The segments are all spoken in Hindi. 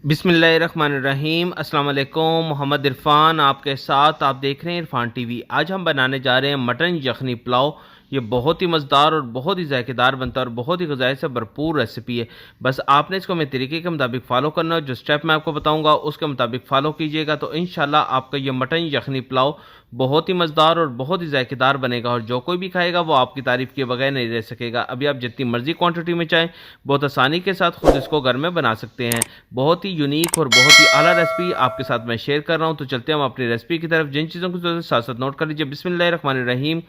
बिस्मिल्लाहिर्रहमानिर्रहीम। अस्सलाम वालेकुम। मोहम्मद इरफान आपके साथ, आप देख रहे हैं इरफान टीवी। आज हम बनाने जा रहे हैं मटन यखनी पुलाव। ये बहुत ही मज़ेदार और बहुत ही जायकेदार बनता है और बहुत ही ग़िज़ाई से भरपूर रेसिपी है। बस आपने इसको मेरे तरीके के मुताबिक फ़ॉलो करना है। जो स्टेप मैं आपको बताऊंगा उसके मुताबिक फ़ॉलो कीजिएगा तो इंशाल्लाह आपका ये मटन यखनी पुलाव बहुत ही मज़ेदार और बहुत ही जायकेदार बनेगा और जो कोई भी खाएगा वो आपकी तारीफ़ किए बगैर नहीं रह सकेगा। अभी आप जितनी मर्ज़ी क्वांटिटी में चाहें बहुत आसानी के साथ खुद इसको घर में बना सकते हैं। बहुत ही यूनिक और बहुत ही आला रेसिपी आपके साथ मैं शेयर कर रहा हूं। तो चलते हैं हम अपनी रेसिपी की तरफ। जिन चीज़ों की जरूरत साथ साथ नोट कर लीजिए। बिस्मिल्लाहिर्रहमानिर्रहीम।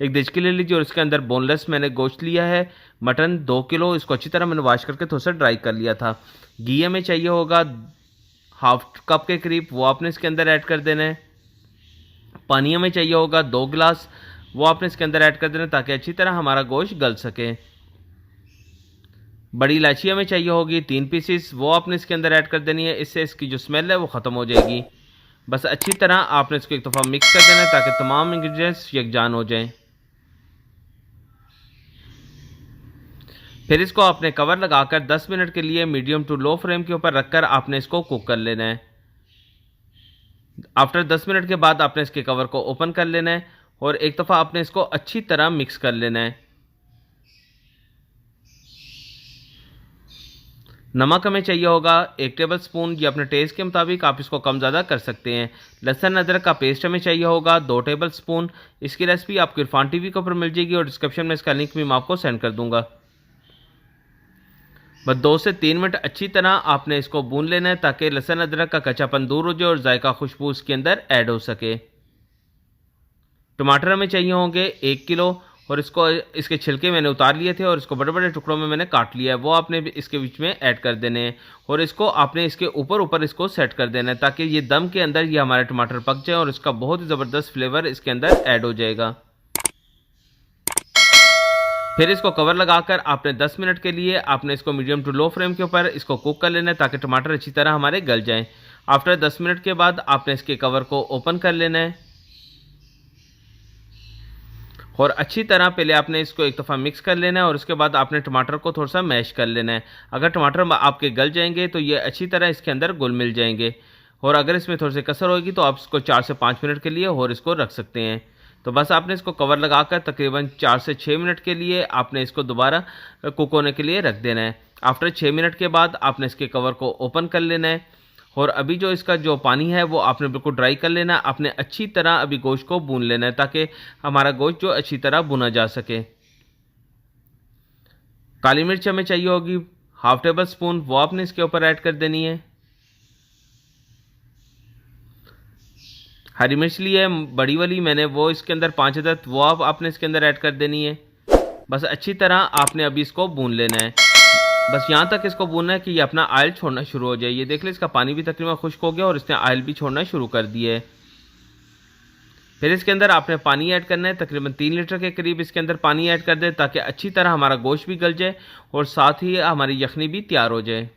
एक देचकी ले लीजिए और इसके अंदर बोनलेस मैंने गोश्त लिया है। मटन 2 किलो, इसको अच्छी तरह मैंने वॉश करके थोड़ा सा ड्राई कर लिया था। घी हमें चाहिए होगा हाफ कप के करीब, वो आपने इसके अंदर ऐड कर देना है। पानी हमें चाहिए होगा 2 गिलास, वो आपने इसके अंदर ऐड कर देना ताकि अच्छी तरह हमारा गोश्त गल सके। बड़ी इलायची हमें चाहिए होगी 3 पीसीस, वो आपने इसके अंदर ऐड कर देनी है। इससे इसकी जो स्मेल है वो ख़त्म हो जाएगी। बस अच्छी तरह आपने इसको एक दफ़ा मिक्स कर देना है ताकि तमाम इंग्रेडिएंट्स यकजान हो जाएं। फिर इसको आपने कवर लगाकर 10 मिनट के लिए मीडियम टू लो फ्लेम के ऊपर रखकर आपने इसको कुक कर लेना है। आफ्टर 10 मिनट के बाद आपने इसके कवर को ओपन कर लेना है और एक दफ़ा आपने इसको अच्छी तरह मिक्स कर लेना है। नमक हमें चाहिए होगा 1 टेबल स्पून, ये अपने टेस्ट के मुताबिक आप इसको कम ज़्यादा कर सकते हैं। लहसुन अदरक का पेस्ट हमें चाहिए होगा 2 टेबल स्पून। इसकी रेसिपी आपको इरफान टीवी के ऊपर मिल जाएगी और डिस्क्रिप्शन में इसका लिंक भी मैं आपको सेंड कर दूंगा। बस 2 से 3 मिनट अच्छी तरह आपने इसको भून लेना है ताकि लहसुन अदरक का कच्चापन दूर हो जाए और जायका खुशबू इसके अंदर ऐड हो सके। टमाटर हमें चाहिए होंगे 1 किलो और इसको इसके छिलके मैंने उतार लिए थे और इसको बड़े बड़े टुकड़ों में मैंने काट लिया है, वो आपने भी इसके बीच में ऐड कर देने हैं और इसको आपने इसके ऊपर ऊपर इसको सेट कर देना है ताकि ये दम के अंदर ये हमारे टमाटर पक जाए और इसका बहुत ही ज़बरदस्त फ्लेवर इसके अंदर ऐड हो जाएगा। फिर इसको कवर लगाकर आपने 10 मिनट के लिए आपने इसको मीडियम टू लो फ्लेम के ऊपर इसको कुक कर लेना है ताकि टमाटर अच्छी तरह हमारे गल जाएं। आफ्टर 10 मिनट के बाद आपने इसके कवर को ओपन कर लेना है और अच्छी तरह पहले आपने इसको एक दफ़ा मिक्स कर लेना है और उसके बाद आपने टमाटर को थोड़ा सा मैश कर लेना है। अगर टमाटर आपके गल जाएंगे तो ये अच्छी तरह इसके अंदर घुल मिल जाएंगे और अगर इसमें थोड़ी सी कसर होगी तो आप इसको 4 से 5 मिनट के लिए और इसको रख सकते हैं। तो बस आपने इसको कवर लगाकर तकरीबन 4 से 6 मिनट के लिए आपने इसको दोबारा कुक होने के लिए रख देना है। आफ्टर 6 मिनट के बाद आपने इसके कवर को ओपन कर लेना है और अभी जो इसका जो पानी है वो आपने बिल्कुल ड्राई कर लेना है। आपने अच्छी तरह अभी गोश्त को भून लेना है ताकि हमारा गोश्त जो अच्छी तरह भुना जा सके। काली मिर्च हमें चाहिए होगी हाफ टेबल स्पून, वो आपने इसके ऊपर ऐड कर देनी है। हरी मिर्च ली है बड़ी वाली मैंने, वो इसके अंदर 5 अदद, वो आपने इसके अंदर ऐड कर देनी है। बस अच्छी तरह आपने अभी इसको भून लेना है। बस यहाँ तक इसको भूनना है कि ये अपना ऑयल छोड़ना शुरू हो जाए। ये देख ले इसका पानी भी तकरीबन खुश्क हो गया और इसने ऑयल भी छोड़ना शुरू कर दिया है। फिर इसके अंदर आपने पानी ऐड करना है, तकरीबन 3 लीटर के करीब इसके अंदर पानी ऐड कर दे ताकि अच्छी तरह हमारा गोश्त भी गल जाए और साथ ही हमारी यखनी भी तैयार हो जाए।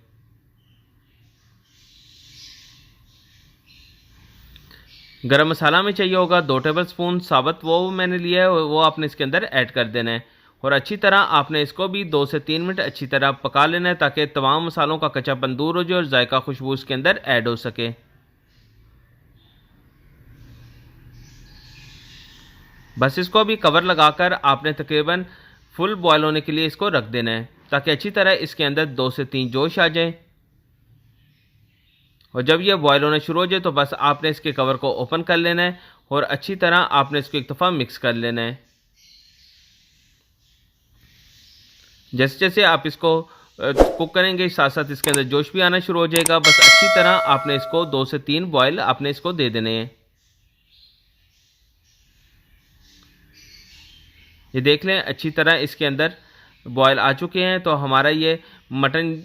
गरम मसाला में चाहिए होगा 2 टेबल स्पून साबुत, वो मैंने लिया है, वो आपने इसके अंदर ऐड कर देना है और अच्छी तरह आपने इसको भी 2 से 3 मिनट अच्छी तरह पका लेना है ताकि तमाम मसालों का कच्चापन दूर हो जाए और जायका खुशबू इसके अंदर ऐड हो सके। बस इसको भी कवर लगाकर आपने तकरीबन फुल बॉयल होने के लिए इसको रख देना है ताकि अच्छी तरह इसके अंदर 2 से 3 जोश आ जाए और जब ये बॉयल होना शुरू हो जाए तो बस आपने इसके कवर को ओपन कर लेना है और अच्छी तरह आपने इसको एक दफ़ा मिक्स कर लेना है। जैसे जैसे आप इसको कुक करेंगे साथ साथ इसके अंदर जोश भी आना शुरू हो जाएगा। बस अच्छी तरह आपने इसको 2 से 3 बॉयल आपने इसको दे देने हैं। ये देख लें अच्छी तरह इसके अंदर बॉयल आ चुके हैं तो हमारा ये मटन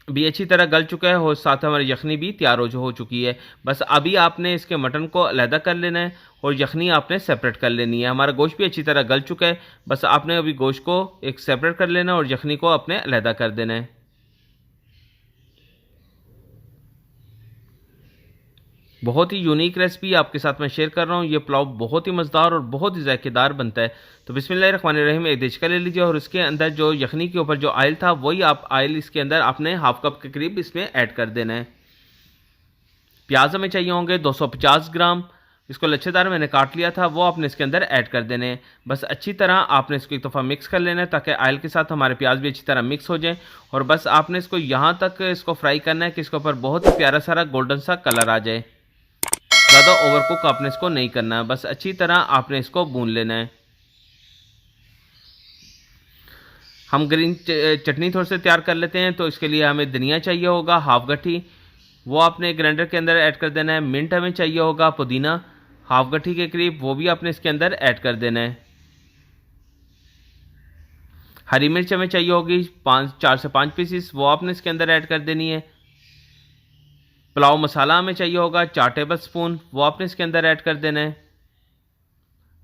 भी अच्छी तरह गल चुका है और साथ हमारी यखनी भी तैयार हो चुकी है। बस अभी आपने इसके मटन को अलहदा कर लेना है और यखनी आपने सेपरेट कर लेनी है। हमारा गोश्त भी अच्छी तरह गल चुका है, बस आपने अभी गोश्त को एक सेपरेट कर लेना है और यखनी को अपने अलहदा कर देना है। बहुत ही यूनिक रेसिपी आपके साथ मैं शेयर कर रहा हूँ। ये पुलाव बहुत ही मज़ेदार और बहुत ही ज़ायकेदार बनता है। तो बिस्मिल्लाहिर्रहमानिर्रहीम, एक देचका ले लीजिए और उसके अंदर जो यखनी के ऊपर जो ऑयल था वही आप ऑयल इसके अंदर आपने हाफ कप के करीब इसमें ऐड कर देना है। प्याज हमें चाहिए होंगे 250 ग्राम। इसको लच्छेदार मैंने काट लिया था, वो आपने इसके अंदर ऐड कर देने हैं। बस अच्छी तरह आपने इसको एक दफ़ा मिक्स कर लेना है ताकि ऑयल के साथ हमारे प्याज भी अच्छी तरह मिक्स हो जाए। और बस आपने इसको यहाँ तक इसको फ्राई करना है कि इसके ऊपर बहुत ही प्यारा सारा गोल्डन सा कलर आ जाए। ज़्यादा ओवरकुक आपने इसको नहीं करना है, बस अच्छी तरह आपने इसको भून लेना है। हम ग्रीन चटनी थोड़ी सी तैयार कर लेते हैं। तो इसके लिए हमें धनिया चाहिए होगा हाफ गट्ठी, वो आपने ग्राइंडर के अंदर ऐड कर देना है। मिंट हमें चाहिए होगा पुदीना हाफ गट्ठी के करीब, वो भी आपने इसके अंदर ऐड कर देना है। हरी मिर्च हमें चाहिए होगी 4 से 5 पीसीस, वो आपने इसके अंदर ऐड कर देनी है। पुलाव मसाला हमें चाहिए होगा 4 टेबल स्पून, वो आपने इसके अंदर ऐड कर देना है।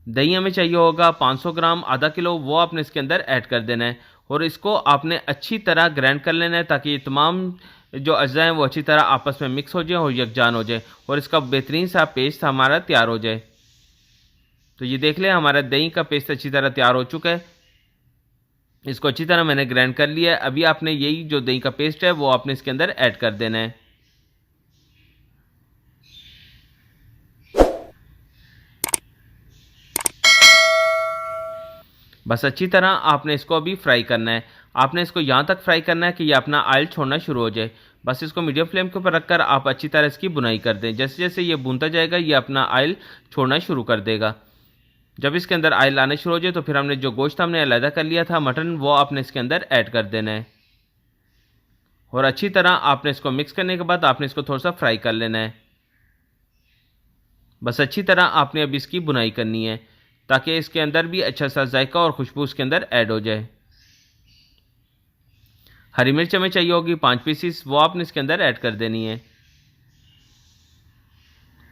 दही हमें चाहिए होगा 500 ग्राम, आधा किलो, वो आपने इसके अंदर ऐड कर देना है। और इसको आपने अच्छी तरह ग्राइंड कर लेना है ताकि ये तमाम जो अज्जा हैं वो अच्छी तरह आपस में मिक्स हो जाए और यकजान हो जाए और इसका बेहतरीन सा पेस्ट हमारा तैयार हो जाए। तो ये देख लें, हमारा दही का पेस्ट अच्छी तरह तैयार हो चुका है। इसको अच्छी तरह मैंने ग्राइंड कर लिया है। अभी आपने यही जो दही का पेस्ट है वो आपने इसके अंदर ऐड कर देना है। बस अच्छी तरह आपने इसको अभी फ्राई करना है। आपने इसको यहाँ तक फ्राई करना है कि ये अपना ऑयल छोड़ना शुरू हो जाए। बस इसको मीडियम फ्लेम के ऊपर रखकर आप अच्छी तरह इसकी बुनाई कर दें। जैसे जैसे ये भूनता जाएगा ये अपना ऑयल छोड़ना शुरू कर देगा। जब इसके अंदर ऑयल आने शुरू हो जाए तो फिर हमने जो गोश्त हमने अलहदा कर लिया था मटन, वो आपने इसके अंदर ऐड कर देना है। और अच्छी तरह आपने इसको मिक्स करने के बाद आपने इसको थोड़ा सा फ्राई कर लेना है। बस अच्छी तरह आपने अब इसकी बुनाई करनी है ताकि इसके अंदर भी अच्छा सा जायका और खुशबू इसके अंदर ऐड हो जाए। हरी मिर्च हमें चाहिए होगी 5 पीसीस, वो आपने इसके अंदर ऐड कर देनी है।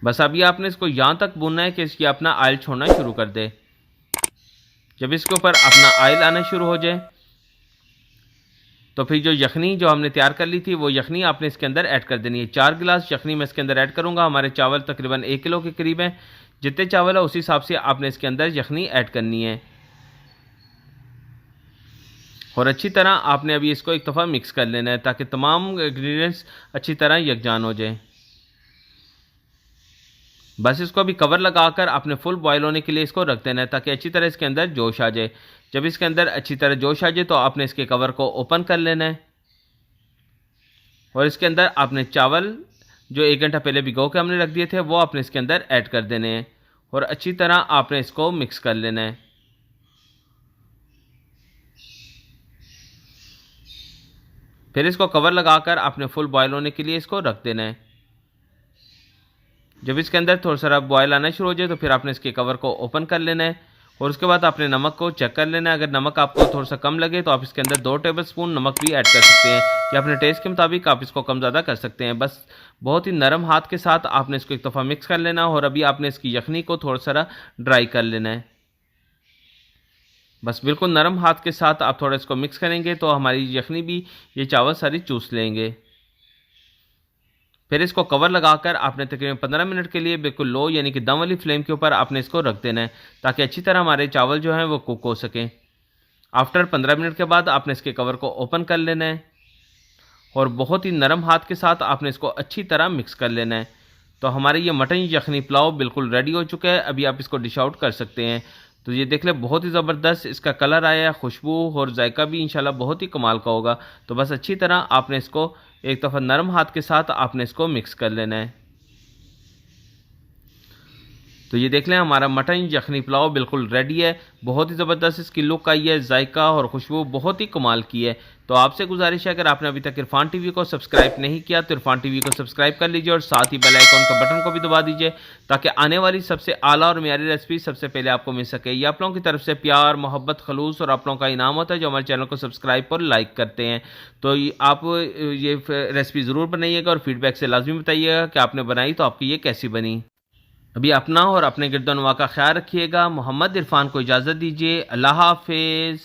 बस अभी आपने इसको यहाँ तक भूनना है कि इसकी अपना ऑयल छोड़ना शुरू कर दे। जब इसके ऊपर अपना ऑयल आना शुरू हो जाए तो फिर जो यखनी जो हमने तैयार कर ली थी वो यखनी आपने इसके अंदर ऐड कर देनी है। 4 गिलास यखनी मैं इसके अंदर ऐड करूँगा। हमारे चावल तकरीबन 1 किलो के करीब हैं। जितने चावल है उसी हिसाब से आपने इसके अंदर यखनी ऐड करनी है। और अच्छी तरह आपने अभी इसको एक दफ़ा मिक्स कर लेना है ताकि तमाम इंग्रेडिएंट्स अच्छी तरह यकजान हो जाए। बस इसको अभी कवर लगाकर आपने फुल बॉयल होने के लिए इसको रख देना है ताकि अच्छी तरह इसके अंदर जोश आ जाए। जब इसके अंदर अच्छी तरह जोश आ जाए तो आपने इसके कवर को ओपन कर लेना है और इसके अंदर आपने चावल जो 1 घंटा पहले भिगो के हमने रख दिए थे वो आपने इसके अंदर ऐड कर देने हैं और अच्छी तरह आपने इसको मिक्स कर लेना है। फिर इसको कवर लगाकर आपने फुल बॉयल होने के लिए इसको रख देना है। जब इसके अंदर थोड़ा सा बॉयल आना शुरू हो जाए तो फिर आपने इसके कवर को ओपन कर लेना है और उसके बाद आपने नमक को चेक कर लेना है। अगर नमक आपको थोड़ा सा कम लगे तो आप इसके अंदर 2 टेबल स्पून नमक भी ऐड कर सकते हैं या अपने टेस्ट के मुताबिक आप इसको कम ज़्यादा कर सकते हैं। बस बहुत ही नरम हाथ के साथ आपने इसको एक दफ़ा मिक्स कर लेना और अभी आपने इसकी यखनी को थोड़ा सा ड्राई कर लेना है। बस बिल्कुल नरम हाथ के साथ आप थोड़ा इसको मिक्स करेंगे तो हमारी यखनी भी ये चावल सारी चूस लेंगे। फिर इसको कवर लगाकर आपने तकरीबन 15 मिनट के लिए बिल्कुल लो यानी कि दम वाली फ्लेम के ऊपर आपने इसको रख देना है ताकि अच्छी तरह हमारे चावल जो हैं वो कुक हो सकें। आफ्टर 15 मिनट के बाद आपने इसके कवर को ओपन कर लेना है और बहुत ही नरम हाथ के साथ आपने इसको अच्छी तरह मिक्स कर लेना है। तो हमारे ये मटन यखनी पुलाव बिल्कुल रेडी हो चुका है। अभी आप इसको डिश आउट कर सकते हैं। तो ये देख ले, बहुत ही ज़बरदस्त इसका कलर आया है, खुशबू और जायका भी इंशाल्लाह बहुत ही कमाल का होगा। तो बस अच्छी तरह आपने इसको एक दफ़ा नरम हाथ के साथ आपने इसको मिक्स कर लेना है। तो ये देख लें, हमारा मटन यखनी पुलाव बिल्कुल रेडी है। बहुत ही ज़बरदस्त इसकी लुक आई है, जायका और खुशबू बहुत ही कमाल की है। तो आपसे गुजारिश है, अगर आपने अभी तक इरफान टीवी को सब्सक्राइब नहीं किया तो इरफान टीवी को सब्सक्राइब कर लीजिए और साथ ही बेल आइकॉन का बटन को भी दबा दीजिए ताकि आने वाली सबसे आला और मेरी रेसिपी सबसे पहले आपको मिल सके। ये आप लोगों की तरफ से प्यार, मोहब्बत, खलूस और आप लोगों का इनाम होता है जो हमारे चैनल को सब्सक्राइब और लाइक करते हैं। तो आप ये रेसिपी ज़रूर बनाइएगा और फीडबैक से लाजमी बताइएगा कि आपने बनाई तो आपकी ये कैसी बनी। अभी अपना और अपने गिरदोनवा का ख्याल रखिएगा। मोहम्मद इरफान को इजाज़त दीजिए। अल्लाह हाफिज़।